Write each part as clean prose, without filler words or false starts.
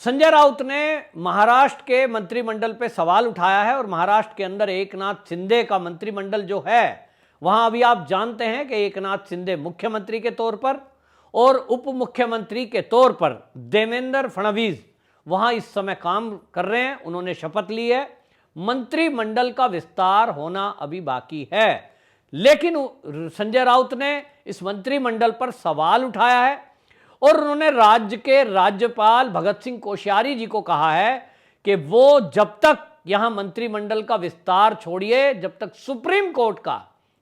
संजय राउत ने महाराष्ट्र के मंत्रिमंडल पे सवाल उठाया है और महाराष्ट्र के अंदर एकनाथ शिंदे का मंत्रिमंडल जो है वहां अभी आप जानते हैं कि एकनाथ शिंदे मुख्यमंत्री के तौर पर और उप मुख्यमंत्री के तौर पर देवेंद्र फडणवीस वहां इस समय काम कर रहे हैं। उन्होंने शपथ ली है। मंत्रिमंडल का विस्तार होना अभी बाकी है, लेकिन संजय राउत ने इस मंत्रिमंडल पर सवाल उठाया है और उन्होंने राज्य के राज्यपाल भगत सिंह कोश्यारी जी को कहा है कि वो जब तक यहां मंत्रिमंडल का विस्तार छोड़िए, जब तक सुप्रीम कोर्ट का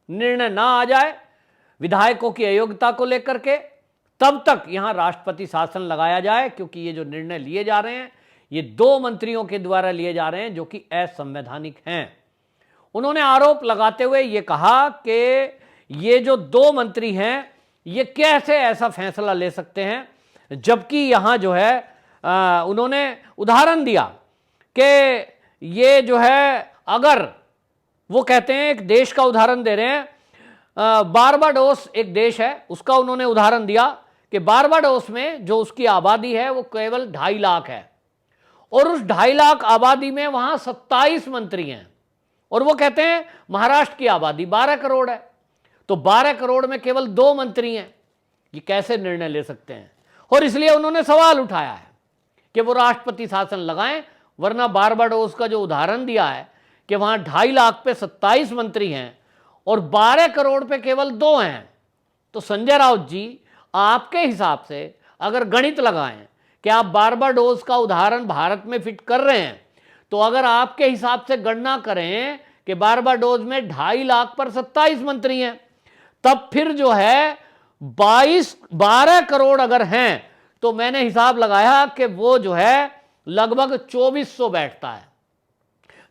निर्णय ना आ जाए विधायकों की अयोग्यता को लेकर के, तब तक यहां राष्ट्रपति शासन लगाया जाए, क्योंकि ये जो निर्णय लिए जा रहे हैं ये 2 मंत्रियों के द्वारा लिए जा रहे हैं जो कि असंवैधानिक हैं। उन्होंने आरोप लगाते हुए ये कहा कि ये जो 2 मंत्री हैं ये कैसे ऐसा फैसला ले सकते हैं, जबकि यहां जो है उन्होंने उदाहरण दिया कि ये जो है, अगर वो कहते हैं एक देश का उदाहरण दे रहे हैं, बारबाडोस एक देश है, उसका उन्होंने उदाहरण दिया कि बारबाडोस में जो उसकी आबादी है वो केवल 2.5 लाख है और उस 2.5 लाख आबादी में वहां 27 मंत्री हैं और वो कहते हैं महाराष्ट्र की आबादी 12 करोड़ है, तो 12 करोड़ में केवल 2 मंत्री हैं, ये कैसे निर्णय ले सकते हैं। और इसलिए उन्होंने सवाल उठाया है कि वो राष्ट्रपति शासन लगाएं, वरना बारबाडोस का जो उदाहरण दिया है कि वहां 2.5 लाख पे 27 मंत्री हैं और 12 करोड़ पे केवल 2 हैं, तो संजय राउत जी आपके हिसाब से अगर गणित लगाएं कि आप बारबाडोस का उदाहरण भारत में फिट कर रहे हैं, तो अगर आपके हिसाब से गणना करें कि बारबाडोस में 2.5 लाख पर 27 मंत्री हैं, तब फिर जो है 12 करोड़ अगर हैं तो मैंने हिसाब लगाया कि वो जो है लगभग 2400 बैठता है।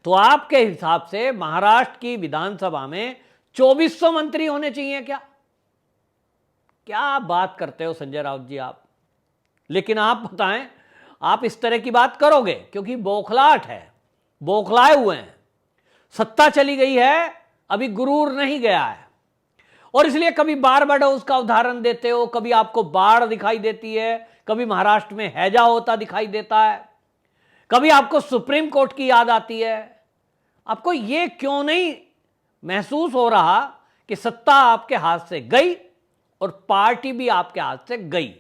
तो आपके हिसाब से महाराष्ट्र की विधानसभा में 2400 मंत्री होने चाहिए क्या? क्या बात करते हो संजय राउत जी आप। लेकिन आप बताएं, आप इस तरह की बात करोगे क्योंकि बौखलाहट है, बौखलाए हुए हैं, सत्ता चली गई है, अभी गुरूर नहीं गया है और इसलिए कभी बारबाडोस का उदाहरण देते हो, कभी आपको बाढ़ दिखाई देती है, कभी महाराष्ट्र में हैजा होता दिखाई देता है, कभी आपको सुप्रीम कोर्ट की याद आती है। आपको यह क्यों नहीं महसूस हो रहा कि सत्ता आपके हाथ से गई और पार्टी भी आपके हाथ से गई।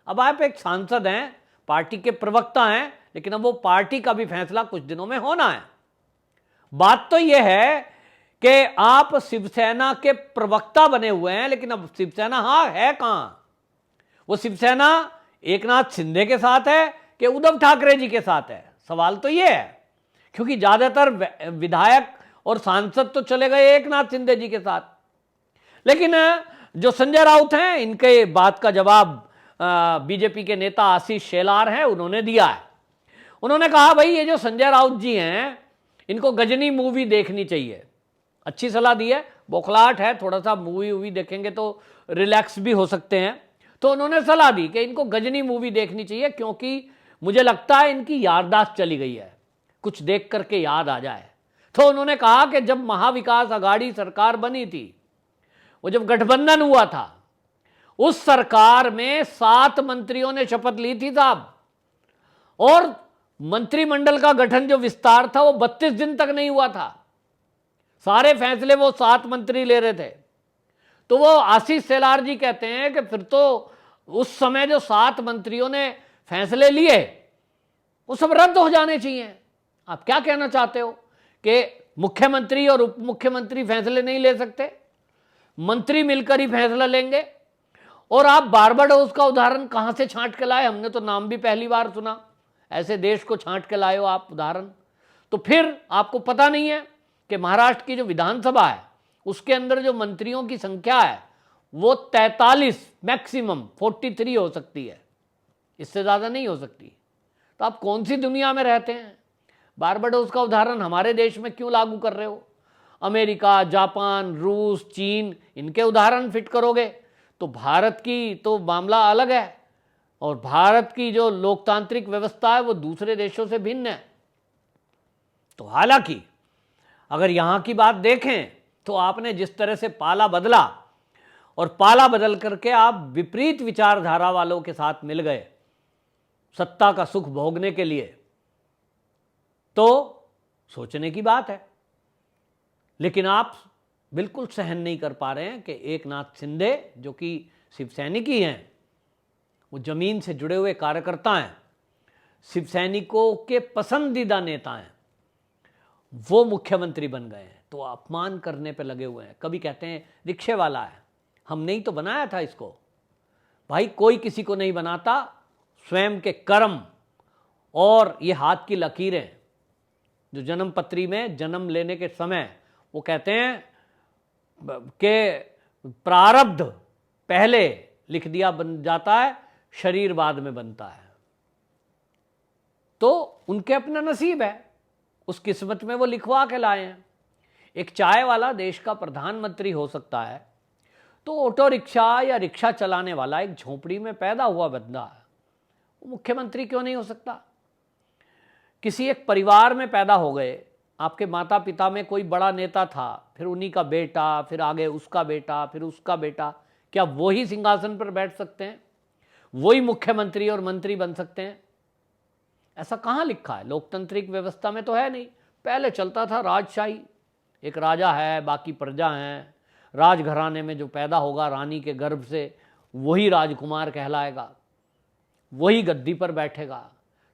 अब आप एक सांसद हैं, पार्टी के प्रवक्ता हैं, लेकिन अब वो पार्टी का भी फैसला कुछ दिनों में होना है। बात तो यह है कि आप शिवसेना के प्रवक्ता बने हुए हैं, लेकिन अब शिवसेना है कहां? वो शिवसेना एकनाथ शिंदे के साथ है कि उद्धव ठाकरे जी के साथ है? सवाल तो यह है, क्योंकि ज्यादातर विधायक और सांसद तो चले गए एकनाथ शिंदे जी के साथ। लेकिन जो संजय राउत हैं, इनके बात का जवाब बीजेपी के नेता आशीष शेलार हैं, उन्होंने दिया है। उन्होंने कहा भाई ये जो संजय राउत जी हैं इनको गजनी मूवी देखनी चाहिए। अच्छी सलाह दी है, बौखलाहट है, थोड़ा सा मूवी वूवी देखेंगे तो रिलैक्स भी हो सकते हैं। तो उन्होंने सलाह दी कि इनको गजनी मूवी देखनी चाहिए, क्योंकि मुझे लगता है इनकी याददाश्त चली गई है, कुछ देख करके याद आ जाए। तो उन्होंने कहा कि जब महाविकास अघाड़ी सरकार बनी थी, वो जब गठबंधन हुआ था, उस सरकार में 7 मंत्रियों ने शपथ ली थी साहब, और मंत्रिमंडल का गठन जो विस्तार था वो 32 दिन तक नहीं हुआ था। सारे फैसले वो 7 मंत्री ले रहे थे। तो वो आशीष शेलार जी कहते हैं कि फिर तो उस समय जो 7 मंत्रियों ने फैसले लिए वो सब रद्द हो जाने चाहिए। आप क्या कहना चाहते हो कि मुख्यमंत्री और उप मुख्यमंत्री फैसले नहीं ले सकते, मंत्री मिलकर ही फैसला लेंगे? और आप बारबाडोस का उदाहरण कहां से छांट के लाए? हमने तो नाम भी पहली बार सुना, ऐसे देश को छांट के लाए हो आप उदाहरण। तो फिर आपको पता नहीं है कि महाराष्ट्र की जो विधानसभा है उसके अंदर जो मंत्रियों की संख्या है वो 43, मैक्सिमम 43 हो सकती है, इससे ज़्यादा नहीं हो सकती। तो आप कौन सी दुनिया में रहते हैं? बारबाडोस का उदाहरण हमारे देश में क्यों लागू कर रहे हो? अमेरिका, जापान, रूस, चीन, इनके उदाहरण फिट करोगे तो भारत की तो मामला अलग है, और भारत की जो लोकतांत्रिक व्यवस्था है वो दूसरे देशों से भिन्न है। तो हालांकि अगर यहां की बात देखें तो आपने जिस तरह से पाला बदला और पाला बदल करके आप विपरीत विचारधारा वालों के साथ मिल गए, सत्ता का सुख भोगने के लिए, तो सोचने की बात है। लेकिन आप बिल्कुल सहन नहीं कर पा रहे हैं कि एकनाथ शिंदे, जो कि शिव सैनिकी हैं, वो जमीन से जुड़े हुए कार्यकर्ता हैं, शिव सैनिकों के पसंदीदा नेता हैं, वो मुख्यमंत्री बन गए हैं। तो अपमान करने पे लगे हुए हैं। कभी कहते हैं रिक्शे वाला है, हमने ही तो बनाया था इसको। भाई कोई किसी को नहीं बनाता, स्वयं के कर्म और ये हाथ की लकीरें जो जन्म पत्री में जन्म लेने के समय वो कहते हैं कि प्रारब्ध पहले लिख दिया बन जाता है, शरीर बाद में बनता है। तो उनके अपना नसीब है, उस किस्मत में वो लिखवा के लाए हैं। एक चाय वाला देश का प्रधानमंत्री हो सकता है, तो ऑटो रिक्शा या रिक्शा चलाने वाला एक झोपड़ी में पैदा हुआ बंदा है, वो मुख्यमंत्री क्यों नहीं हो सकता? किसी एक परिवार में पैदा हो गए, आपके माता पिता में कोई बड़ा नेता था, फिर उन्हीं का बेटा, फिर आगे उसका बेटा, फिर उसका बेटा, क्या वही सिंहासन पर बैठ सकते हैं? वही मुख्यमंत्री और मंत्री बन सकते हैं? ऐसा कहाँ लिखा है? लोकतांत्रिक व्यवस्था में तो है नहीं। पहले चलता था राजशाही, एक राजा है, बाकी प्रजा हैं। राजघराने में जो पैदा होगा रानी के गर्भ से, वही राजकुमार कहलाएगा, वही गद्दी पर बैठेगा।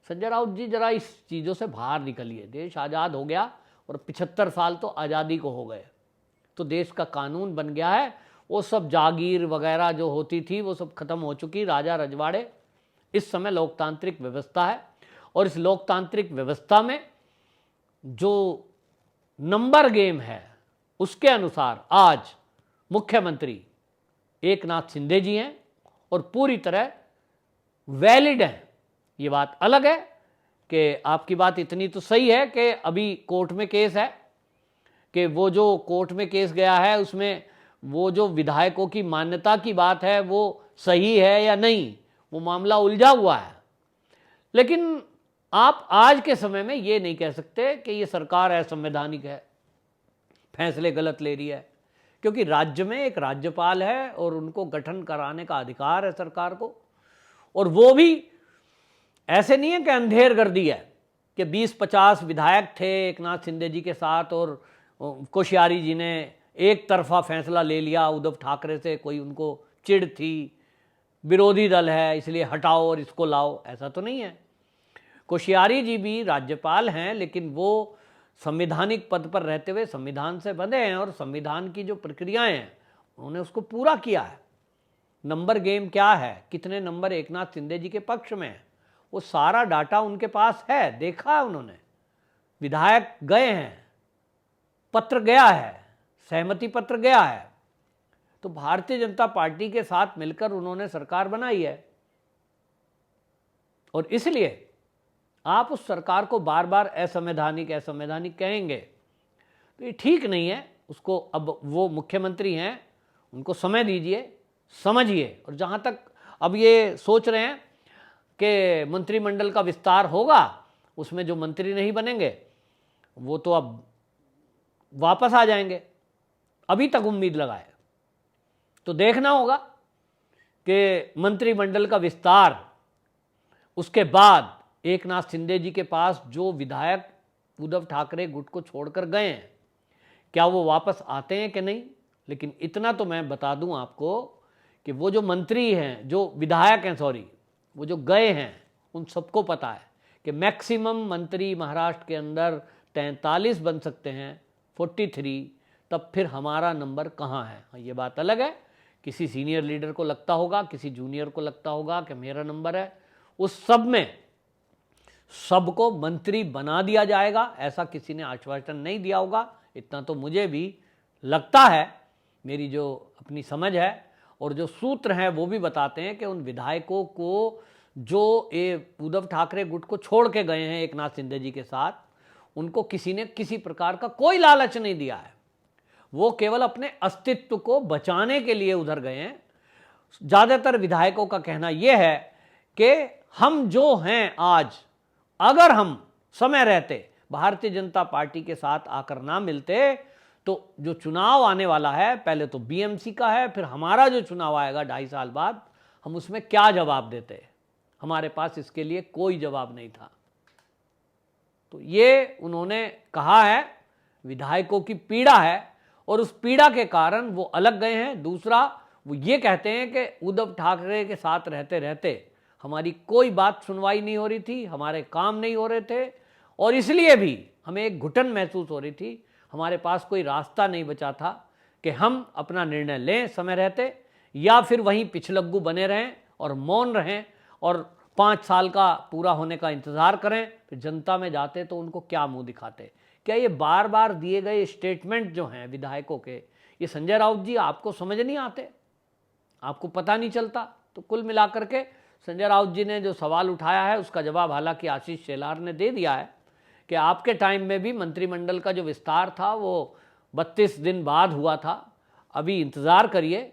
संजय राउत जी जरा इस चीज़ों से बाहर निकलिए। देश आज़ाद हो गया और 75 साल तो आज़ादी को हो गए, तो देश का कानून बन गया है। वो सब जागीर वगैरह जो होती थी वो सब खत्म हो चुकी, राजा रजवाड़े। इस समय लोकतांत्रिक व्यवस्था है, और इस लोकतांत्रिक व्यवस्था में जो नंबर गेम है उसके अनुसार आज मुख्यमंत्री एकनाथ शिंदे जी हैं और पूरी तरह वैलिड हैं। ये बात अलग है कि आपकी बात इतनी तो सही है कि अभी कोर्ट में केस है, कि वो जो कोर्ट में केस गया है उसमें वो जो विधायकों की मान्यता की बात है वो सही है या नहीं, वो मामला उलझा हुआ है। लेकिन आप आज के समय में ये नहीं कह सकते कि ये सरकार असंवैधानिक है, फैसले गलत ले रही है, क्योंकि राज्य में एक राज्यपाल है और उनको गठन कराने का अधिकार है सरकार को। और वो भी ऐसे नहीं है कि अंधेर कर दी है कि 20-50 विधायक थे एकनाथ शिंदे जी के साथ और कोश्यारी जी ने एक तरफा फैसला ले लिया उद्धव ठाकरे से, कोई उनको चिढ़ थी, विरोधी दल है इसलिए हटाओ और इसको लाओ, ऐसा तो नहीं है। कोश्यारी जी भी राज्यपाल हैं, लेकिन वो संवैधानिक पद पर रहते हुए संविधान से बंधे हैं और संविधान की जो प्रक्रियाएं हैं उन्होंने उसको पूरा किया है। नंबर गेम क्या है, कितने नंबर एकनाथ शिंदे जी के पक्ष में है, वो सारा डाटा उनके पास है, देखा है उन्होंने। विधायक गए हैं, पत्र गया है, सहमति पत्र गया है, तो भारतीय जनता पार्टी के साथ मिलकर उन्होंने सरकार बनाई है। और इसलिए आप उस सरकार को बार बार असंवैधानिक असंवैधानिक कहेंगे तो ये ठीक नहीं है। उसको अब वो मुख्यमंत्री हैं, उनको समय दीजिए, समझिए। और जहाँ तक अब ये सोच रहे हैं कि मंत्रिमंडल का विस्तार होगा, उसमें जो मंत्री नहीं बनेंगे वो तो अब वापस आ जाएंगे, अभी तक उम्मीद लगाए। तो देखना होगा कि मंत्रिमंडल का विस्तार, उसके बाद एकनाथ शिंदे जी के पास जो विधायक उद्धव ठाकरे गुट को छोड़कर गए हैं, क्या वो वापस आते हैं कि नहीं। लेकिन इतना तो मैं बता दूं आपको कि वो जो मंत्री हैं, जो विधायक हैं, सॉरी, वो जो गए हैं, उन सबको पता है कि मैक्सिमम मंत्री महाराष्ट्र के अंदर 43 बन सकते हैं, 43, तब फिर हमारा नंबर कहाँ है। हाँ, ये बात अलग है, किसी सीनियर लीडर को लगता होगा, किसी जूनियर को लगता होगा कि मेरा नंबर है। उस सब में सबको मंत्री बना दिया जाएगा, ऐसा किसी ने आश्वासन नहीं दिया होगा, इतना तो मुझे भी लगता है। मेरी जो अपनी समझ है और जो सूत्र हैं वो भी बताते हैं कि उन विधायकों को जो उद्धव ठाकरे गुट को छोड़ के गए हैं एकनाथ शिंदे जी के साथ, उनको किसी ने किसी प्रकार का कोई लालच नहीं दिया है। वो केवल अपने अस्तित्व को बचाने के लिए उधर गए हैं। ज़्यादातर विधायकों का कहना यह है कि हम जो हैं आज, अगर हम समय रहते भारतीय जनता पार्टी के साथ आकर ना मिलते तो जो चुनाव आने वाला है, पहले तो बीएमसी का है, फिर हमारा जो चुनाव आएगा 2.5 साल बाद, हम उसमें क्या जवाब देते। हमारे पास इसके लिए कोई जवाब नहीं था। तो ये उन्होंने कहा है, विधायकों की पीड़ा है और उस पीड़ा के कारण वो अलग गए हैं। दूसरा, वो ये कहते हैं कि उद्धव ठाकरे के साथ रहते रहते हमारी कोई बात सुनवाई नहीं हो रही थी, हमारे काम नहीं हो रहे थे और इसलिए भी हमें एक घुटन महसूस हो रही थी। हमारे पास कोई रास्ता नहीं बचा था कि हम अपना निर्णय लें समय रहते या फिर वहीं पिछलग्गू बने रहें और मौन रहें और 5 साल का पूरा होने का इंतज़ार करें, फिर जनता में जाते तो उनको क्या मुंह दिखाते। क्या ये बार बार दिए गए स्टेटमेंट जो हैं विधायकों के, ये संजय राउत जी आपको समझ नहीं आते, आपको पता नहीं चलता? तो कुल मिलाकर के संजय राउत जी ने जो सवाल उठाया है उसका जवाब हालांकि आशीष शेलार ने दे दिया है कि आपके टाइम में भी मंत्रिमंडल का जो विस्तार था वो 32 दिन बाद हुआ था, अभी इंतज़ार करिए